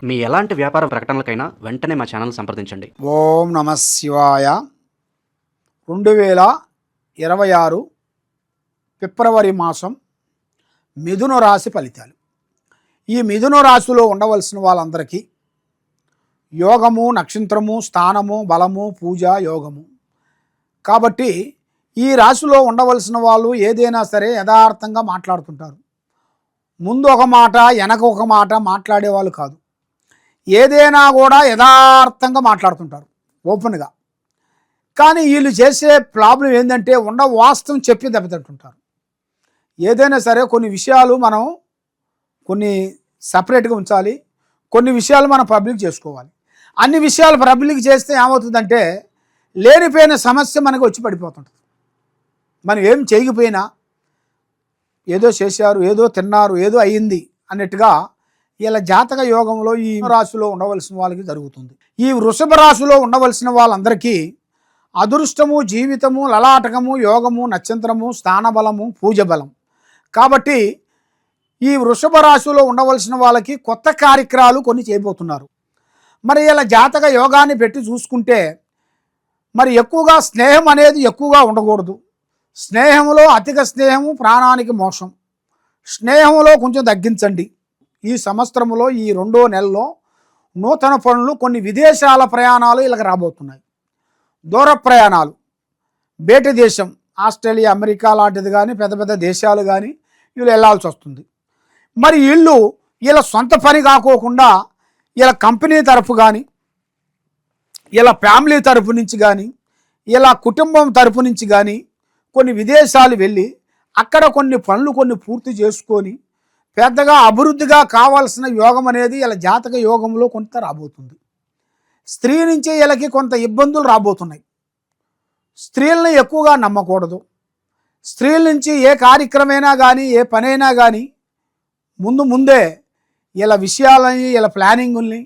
మీ ఎలాంటి వ్యాపార ప్రకటనలకైనా వెంటనే మా ఛానల్ సంప్రదించండి. ఓం నమ శివాయ. 2026 ఫిబ్రవరి మాసం మిథున రాశి ఫలితాలు. ఈ మిథున రాశిలో ఉండవలసిన వాళ్ళందరికీ యోగము, నక్షత్రము, స్థానము, బలము, పూజ, యోగము. కాబట్టి ఈ రాశిలో ఉండవలసిన వాళ్ళు ఏదైనా సరే యథార్థంగా మాట్లాడుతుంటారు. ముందు ఒక మాట, వెనక ఒక మాట మాట్లాడేవాళ్ళు కాదు. ఏదైనా కూడా యథార్థంగా మాట్లాడుతుంటారు ఓపెన్గా. కానీ వీళ్ళు చేసే ప్రాబ్లం ఏంటంటే వాస్తవం చెప్పి దెబ్బతింటుంటారు. ఏదైనా సరే కొన్ని విషయాలు మనం సపరేట్గా ఉంచాలి, కొన్ని విషయాలు మనం పబ్లిక్ చేసుకోవాలి. అన్ని విషయాలు పబ్లిక్ చేస్తే ఏమవుతుందంటే లేనిపోయిన సమస్య మనకు వచ్చి పడిపోతుంటుంది. మనం ఏం చేయకపోయినా ఏదో చేశారు, ఏదో తిన్నారు, ఏదో అయ్యింది అన్నట్టుగా ఇలా జాతక యోగంలో ఈ రాశిలో ఉండవలసిన వాళ్ళకి జరుగుతుంది. ఈ వృషభ రాశిలో ఉండవలసిన వాళ్ళందరికీ అదృష్టము, జీవితము, లలాటకము, యోగము, నక్షత్రము, స్థానబలము, పూజ బలం. కాబట్టి ఈ వృషభ రాశిలో ఉండవలసిన వాళ్ళకి కొత్త కార్యక్రమాలు కొన్ని చేయబోతున్నారు. మరి ఇలా జాతక యోగాన్ని పెట్టి చూసుకుంటే మరి ఎక్కువగా స్నేహం అనేది ఎక్కువగా ఉండకూడదు. స్నేహంలో అధిక స్నేహము ప్రాణానికి మోసం. స్నేహంలో కొంచెం తగ్గించండి. ఈ సంవత్సరంలో ఈ 2వ నెలలో నూతన పనులు, కొన్ని విదేశాల ప్రయాణాలు ఇలాగ రాబోతున్నాయి. దూర ప్రయాణాలు, బయట దేశం, ఆస్ట్రేలియా, అమెరికా లాంటిది కానీ పెద్ద పెద్ద దేశాలు కానీ వీళ్ళు వెళ్ళాల్సి వస్తుంది. మరి వీళ్ళ సొంత పని కాకోకుండా ఇలా కంపెనీ తరఫు కానీ, ఇలా ఫ్యామిలీ తరఫు నుంచి కానీ, ఇలా కుటుంబం తరఫు నుంచి కానీ కొన్ని విదేశాలు వెళ్ళి అక్కడ కొన్ని పనులు పూర్తి చేసుకొని పెద్దగా అభివృద్ధిగా కావాల్సిన యోగం అనేది ఇలా జాతక యోగంలో కొంత రాబోతుంది. స్త్రీ నుంచి వీళ్ళకి కొంత ఇబ్బందులు రాబోతున్నాయి. స్త్రీలను ఎక్కువగా నమ్మకూడదు. స్త్రీల నుంచి ఏ కార్యక్రమైనా కానీ, ఏ పనైనా కానీ ముందే ఇలా విషయాలని, ఇలా ప్లానింగుల్ని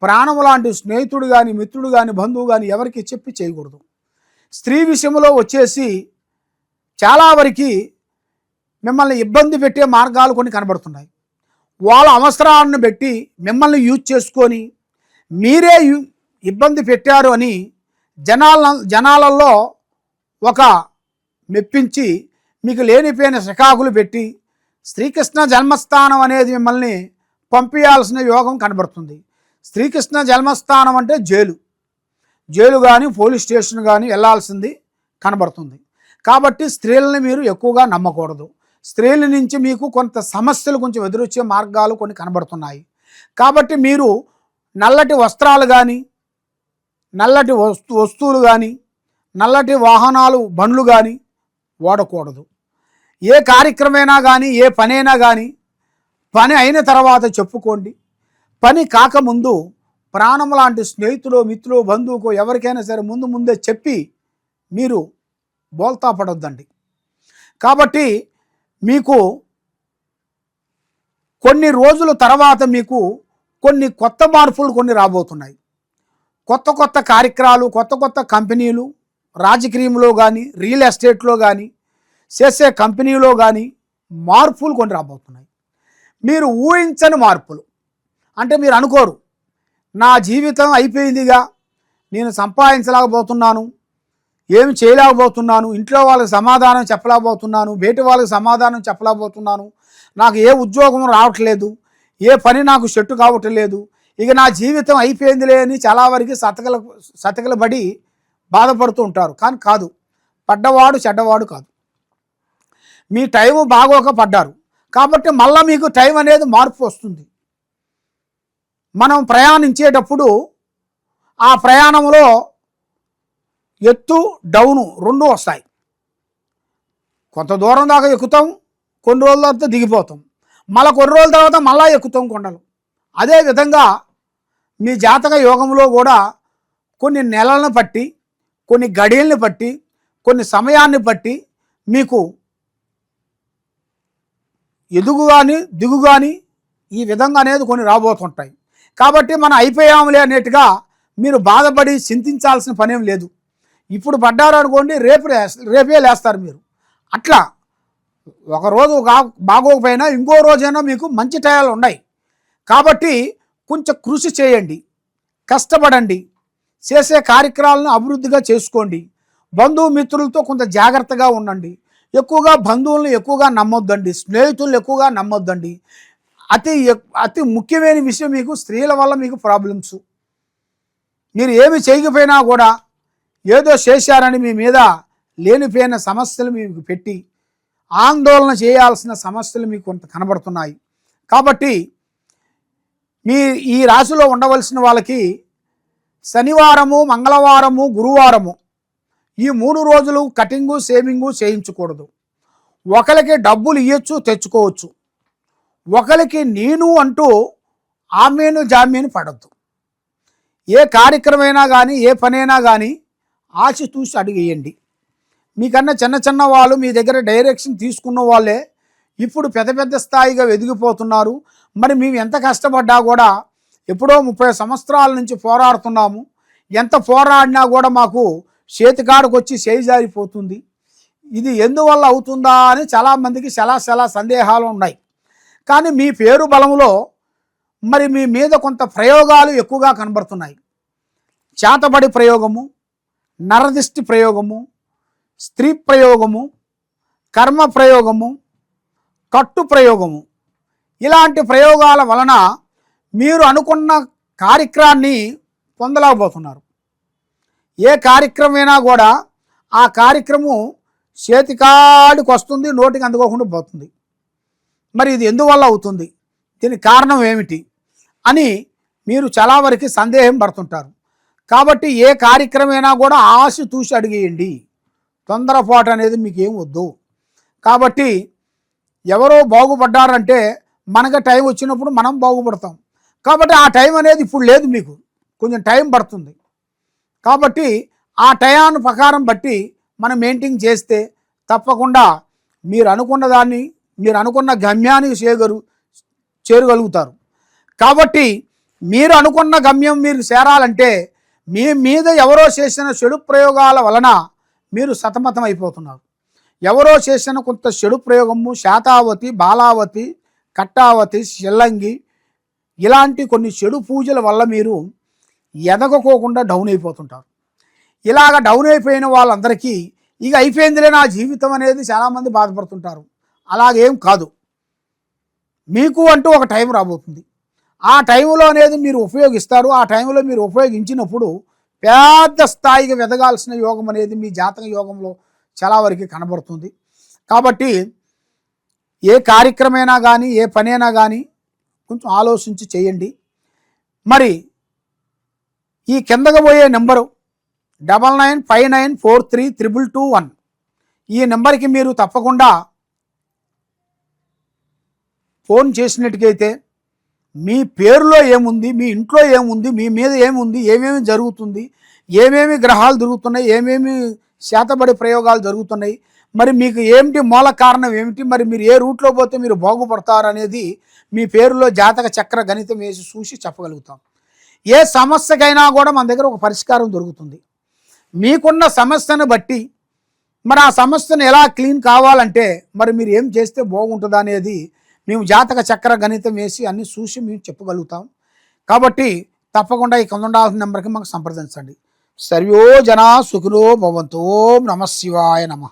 ప్రాణం లాంటి స్నేహితుడు కానీ, మిత్రుడు కానీ, బంధువు కానీ ఎవరికి చెప్పి చేయకూడదు. స్త్రీ విషయంలో వచ్చేసి చాలా వరకు మిమ్మల్ని ఇబ్బంది పెట్టే మార్గాలు కొన్ని కనబడుతున్నాయి. వాళ్ళ అవసరాలను బట్టి మిమ్మల్ని యూజ్ చేసుకొని మీరే ఇబ్బంది పెట్టారు అని జనాలలో ఒక మెప్పించి మీకు లేనిపోయిన శకాకులు పెట్టి శ్రీకృష్ణ జన్మస్థానం అనేది మిమ్మల్ని పంపించాల్సిన యోగం కనబడుతుంది. శ్రీకృష్ణ జన్మస్థానం అంటే జైలు కానీ, పోలీస్ స్టేషన్ కానీ వెళ్ళాల్సింది కనబడుతుంది. కాబట్టి స్త్రీలని మీరు ఎక్కువగా నమ్మకూడదు. స్త్రీల నుంచి మీకు కొంత సమస్యలు కొంచెం ఎదురొచ్చే మార్గాలు కొన్ని కనబడుతున్నాయి. కాబట్టి మీరు నల్లటి వస్త్రాలు కానీ, నల్లటి వస్తువులు కానీ, నల్లటి వాహనాలు, బండ్లు కానీ వాడకూడదు. ఏ కార్యక్రమైనా కానీ, ఏ పనైనా కానీ పని అయిన తర్వాత చెప్పుకోండి. పని కాకముందు ప్రాణం లాంటి స్నేహితులు, మిత్రులు, బంధువుకు ఎవరికైనా సరే ముందే చెప్పి మీరు బోల్తా పడొద్దండి. కాబట్టి మీకు కొన్ని రోజుల తర్వాత మీకు కొన్ని కొత్త మార్పులు రాబోతున్నాయి. కొత్త కార్యక్రమాలు, కొత్త కంపెనీలు, రాజకీయంలో కానీ, రియల్ ఎస్టేట్లో కానీ, చేసే కంపెనీలో కానీ మార్పులు కొన్ని రాబోతున్నాయి. మీరు ఊహించని మార్పులు. అంటే మీరు అనుకోరు, నా జీవితం అయిపోయిందిగా, నేను సంపాదించలేకపోతున్నాను, ఏమి చేయలేకపోతున్నాను, ఇంట్లో వాళ్ళకి సమాధానం చెప్పలేకపోతున్నాను, బయట వాళ్ళకి సమాధానం చెప్పలేకపోతున్నాను, నాకు ఏ ఉద్యోగం రావట్లేదు, ఏ పని నాకు సెట్టు కావటం లేదు, ఇక నా జీవితం అయిపోయిందిలే అని చాలా వరకు సతకలు పడి బాధపడుతూ ఉంటారు. కానీ కాదు, పడ్డవాడు చెడ్డవాడు కాదు. మీ టైము బాగోక పడ్డారు కాబట్టి మళ్ళీ మీకు టైం అనేది మార్పు వస్తుంది. మనం ప్రయాణించేటప్పుడు ఆ ప్రయాణంలో ఎత్తు, డౌను 2 వస్తాయి. కొంత దూరం దాకా ఎక్కుతాం, కొన్ని రోజుల తర్వాత దిగిపోతాం, మళ్ళీ కొన్ని రోజుల తర్వాత మళ్ళీ ఎక్కుతాం కొండలు. అదేవిధంగా మీ జాతక యోగంలో కూడా కొన్ని నెలలను బట్టి, కొన్ని గడియల్ని బట్టి, కొన్ని సమయాన్ని బట్టి మీకు ఎదుగు కానీ, దిగు కానీ ఈ విధంగా అనేది కొన్ని రాబోతుంటాయి. కాబట్టి మనం అయిపోయాములే అనేట్టుగా మీరు బాధపడి చింతించాల్సిన పనేం లేదు. ఇప్పుడు పడ్డారు అనుకోండి, రేపే లేస్తారు మీరు. అట్లా ఒకరోజు బాగోకపోయినా ఇంకో రోజైనా మీకు మంచి టయాలు ఉన్నాయి. కాబట్టి కొంచెం కృషి చేయండి, కష్టపడండి, చేసే కార్యక్రమాలను అభివృద్ధిగా చేసుకోండి. బంధుమిత్రులతో కొంత జాగ్రత్తగా ఉండండి. ఎక్కువగా బంధువులను ఎక్కువగా నమ్మొద్దండి, స్నేహితులను ఎక్కువగా నమ్మొద్దండి. అతి ముఖ్యమైన విషయం, మీకు స్త్రీల వల్ల మీకు ప్రాబ్లమ్స్. మీరు ఏమి చేయకపోయినా కూడా ఏదో చేశారని మీ మీద లేనిపోయిన సమస్యలు మీకు పెట్టి ఆందోళన చేయాల్సిన సమస్యలు మీకు కొంత కనబడుతున్నాయి. కాబట్టి ఈ రాశిలో ఉండవలసిన వాళ్ళకి శనివారము, మంగళవారము, గురువారము ఈ 3 రోజులు కటింగు షేవింగు చేయించకూడదు. ఒకరికి డబ్బులు ఇవ్వచ్చు, తెచ్చుకోవచ్చు. ఒకరికి నేను అంటూ ఆమెను జామీను పడద్దు. ఏ కార్యక్రమైనా కానీ, ఏ పనైనా కానీ ఆచితూచి అడిగేయండి. మీకన్నా చిన్న చిన్న వాళ్ళు మీ దగ్గర డైరెక్షన్ తీసుకున్న వాళ్ళే ఇప్పుడు పెద్ద పెద్ద స్థాయిగా ఎదిగిపోతున్నారు. మరి మేము ఎంత కష్టపడ్డా కూడా, ఎప్పుడో 30 సంవత్సరాల నుంచి పోరాడుతున్నాము, ఎంత పోరాడినా కూడా మాకు చేతికాడకు వచ్చి చేయిజారిపోతుంది. ఇది ఎందువల్ల అవుతుందా అని చాలామందికి చాలా సందేహాలు ఉన్నాయి. కానీ మీ పేరు బలంలో మరి మీ మీద కొంత ప్రయోగాలు ఎక్కువగా కనబడుతున్నాయి. చేతబడి ప్రయోగము, నరదిష్టి ప్రయోగము, స్త్రీ ప్రయోగము, కర్మ ప్రయోగము, కట్టు ప్రయోగము, ఇలాంటి ప్రయోగాల వలన మీరు అనుకున్న కార్యక్రమాన్ని పొందలేకపోతున్నారు. ఏ కార్యక్రమమైనా కూడా ఆ కార్యక్రమం చేతికాడికి వస్తుంది, నోటికి అందుకోకుండా పోతుంది. మరి ఇది ఎందువల్ల అవుతుంది, దీనికి కారణం ఏమిటి అని మీరు చాలా వరకు సందేహం పడుతుంటారు. కాబట్టి ఏ కార్యక్రమమైనా కూడా ఆశ చూసి అడిగేయండి. తొందరపాటు అనేది మీకు ఏం వద్దు. కాబట్టి ఎవరో బాగుపడ్డారంటే మనకు టైం వచ్చినప్పుడు మనం బాగుపడతాం. కాబట్టి ఆ టైం అనేది ఇప్పుడు లేదు, మీకు కొంచెం టైం పడుతుంది. కాబట్టి ఆ టయాన్ని ప్రకారం బట్టి మనం మెయింటైన్ చేస్తే తప్పకుండా మీరు అనుకున్న దాన్ని, మీరు అనుకున్న గమ్యానికి చేరగలుగుతారు. కాబట్టి మీరు అనుకున్న గమ్యం మీరు చేరాలంటే మీ మీద ఎవరో చేసిన చెడు ప్రయోగాల వలన మీరు సతమతం అయిపోతున్నారు. ఎవరో చేసిన కొంత చెడు ప్రయోగము, శాతావతి, బాలావతి, కట్టావతి, శిల్లంగి ఇలాంటి కొన్ని చెడు పూజల వల్ల మీరు ఎదగకోకుండా డౌన్ అయిపోతుంటారు. ఇలాగ డౌన్ అయిపోయిన వాళ్ళందరికీ ఇక అయిపోయిందిలే నా జీవితం అనేది చాలామంది బాధపడుతుంటారు. అలాగేం కాదు. మీకు అంటూ ఒక టైం రాబోతుంది. ఆ టైంలో అనేది మీరు ఉపయోగిస్తారు. ఆ టైంలో మీరు ఉపయోగించినప్పుడు పెద్ద స్థాయికి ఎదగాల్సిన యోగం అనేది మీ జాతక యోగంలో చాలా వరకు కనబడుతుంది. కాబట్టి ఏ కార్యక్రమైనా కానీ, ఏ పనైనా కానీ కొంచెం ఆలోచించి చేయండి. మరి ఈ కిందకు పోయే నెంబరు 9959432221 ఈ నెంబర్కి మీరు తప్పకుండా ఫోన్ చేసినట్టుకైతే మీ పేరులో ఏముంది, మీ ఇంట్లో ఏముంది, మీ మీద ఏముంది, ఏమేమి జరుగుతుంది, ఏమేమి గ్రహాలు జరుగుతున్నాయి, ఏమేమి శాతబడి ప్రయోగాలు జరుగుతున్నాయి, మరి మీకు ఏమిటి మూల కారణం ఏమిటి, మరి మీరు ఏ రూట్లో పోతే మీరు బాగుపడతారు అనేది మీ పేరులో జాతక చక్ర గణితం వేసి చూసి చెప్పగలుగుతాం. ఏ సమస్యకైనా కూడా మన దగ్గర ఒక పరిష్కారం దొరుకుతుంది. మీకున్న సమస్యను బట్టి మరి ఆ సమస్యను ఎలా క్లీన్ కావాలంటే మరి మీరు ఏం చేస్తే బాగుంటుంది అనేది మేము జాతక చక్ర గణితం వేసి అన్ని చూసి మేము చెప్పగలుగుతాం. కాబట్టి తప్పకుండా ఈ కింద ఉండాల్సిన నెంబర్కి మాకు సంప్రదించండి. సర్వో జనా సుఖినో భవంతు. ఓం నమః శివాయ నమః.